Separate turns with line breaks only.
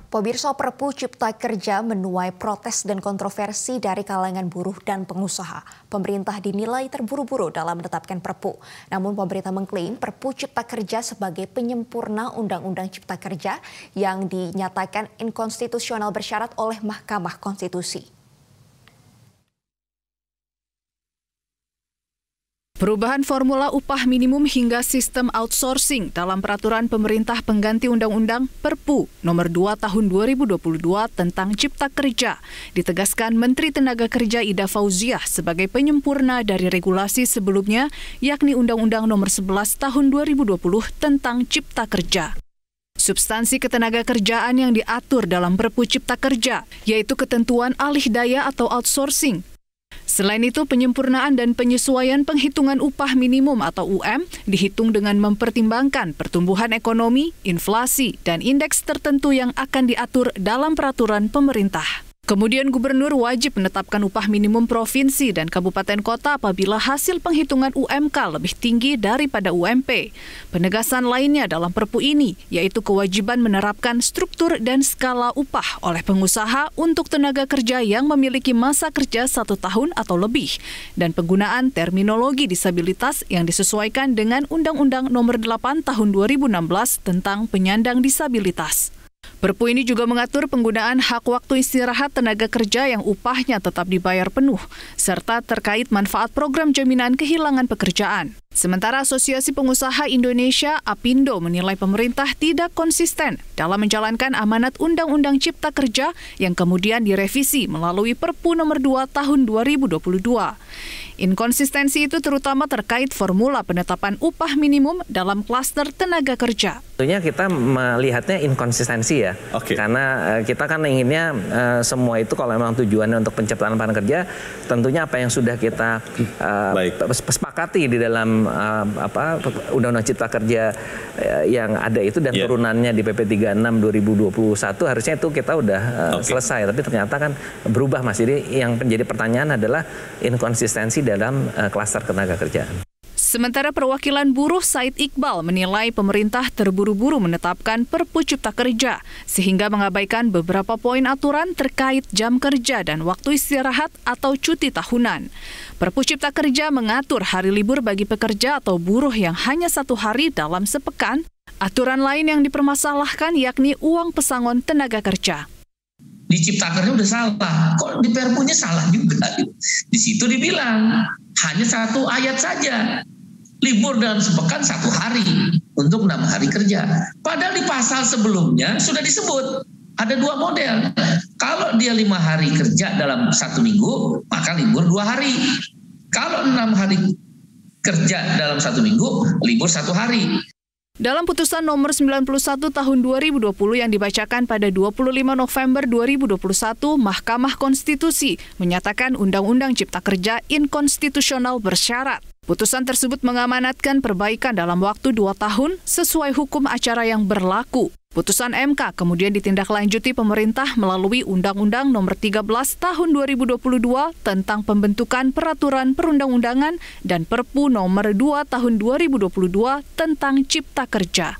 Pemirsa, Perpu Cipta Kerja menuai protes dan kontroversi dari kalangan buruh dan pengusaha. Pemerintah dinilai terburu-buru dalam menetapkan Perpu. Namun pemerintah mengklaim Perpu Cipta Kerja sebagai penyempurna Undang-Undang Cipta Kerja yang dinyatakan inkonstitusional bersyarat oleh Mahkamah Konstitusi.
Perubahan formula upah minimum hingga sistem outsourcing dalam peraturan pemerintah pengganti Undang-Undang Perpu Nomor 2 Tahun 2022 tentang Cipta Kerja ditegaskan Menteri Tenaga Kerja Ida Fauziah sebagai penyempurna dari regulasi sebelumnya, yakni Undang-Undang Nomor 11 Tahun 2020 tentang Cipta Kerja. Substansi ketenaga kerjaan yang diatur dalam Perpu Cipta Kerja, yaitu ketentuan alih daya atau outsourcing. Selain itu, penyempurnaan dan penyesuaian penghitungan upah minimum atau UM dihitung dengan mempertimbangkan pertumbuhan ekonomi, inflasi, dan indeks tertentu yang akan diatur dalam peraturan pemerintah. Kemudian gubernur wajib menetapkan upah minimum provinsi dan kabupaten kota apabila hasil penghitungan UMK lebih tinggi daripada UMP. Penegasan lainnya dalam Perpu ini yaitu kewajiban menerapkan struktur dan skala upah oleh pengusaha untuk tenaga kerja yang memiliki masa kerja 1 tahun atau lebih dan penggunaan terminologi disabilitas yang disesuaikan dengan Undang-Undang Nomor 8 Tahun 2016 tentang penyandang disabilitas. Perpu ini juga mengatur penggunaan hak waktu istirahat tenaga kerja yang upahnya tetap dibayar penuh, serta terkait manfaat program jaminan kehilangan pekerjaan. Sementara Asosiasi Pengusaha Indonesia (APindo) menilai pemerintah tidak konsisten dalam menjalankan amanat Undang-Undang Cipta Kerja yang kemudian direvisi melalui Perpu Nomor 2 Tahun 2022. Inkonsistensi itu terutama terkait formula penetapan upah minimum dalam klaster tenaga kerja.
Tentunya kita melihatnya inkonsistensi ya, karena kita kan inginnya semua itu kalau memang tujuannya untuk penciptaan lapangan kerja, tentunya apa yang sudah kita sepakati di dalam Undang-Undang Cipta Kerja yang ada itu dan turunannya di PP 36 2021 harusnya itu kita udah selesai, tapi ternyata kan berubah Mas. Jadi yang menjadi pertanyaan adalah inkonsistensi dalam klaster tenaga kerjaan.
Sementara perwakilan buruh Said Iqbal menilai pemerintah terburu-buru menetapkan Perpu Cipta Kerja sehingga mengabaikan beberapa poin aturan terkait jam kerja dan waktu istirahat atau cuti tahunan. Perpu Cipta Kerja mengatur hari libur bagi pekerja atau buruh yang hanya 1 hari dalam sepekan. Aturan lain yang dipermasalahkan yakni uang pesangon tenaga kerja.
Di Cipta Kerja udah salah, kok di Perpunya salah juga. Di situ dibilang hanya 1 ayat saja, libur dalam sepekan 1 hari untuk 6 hari kerja. Padahal di pasal sebelumnya sudah disebut ada 2 model. Kalau dia 5 hari kerja dalam 1 minggu, maka libur 2 hari. Kalau 6 hari kerja dalam 1 minggu, libur 1 hari.
Dalam putusan nomor 91 tahun 2020 yang dibacakan pada 25 November 2021, Mahkamah Konstitusi menyatakan Undang-Undang Cipta Kerja inkonstitusional bersyarat. Putusan tersebut mengamanatkan perbaikan dalam waktu 2 tahun sesuai hukum acara yang berlaku. Putusan MK kemudian ditindaklanjuti pemerintah melalui Undang-Undang Nomor 13 Tahun 2022 tentang pembentukan peraturan perundang-undangan dan Perpu Nomor 2 Tahun 2022 tentang Cipta Kerja.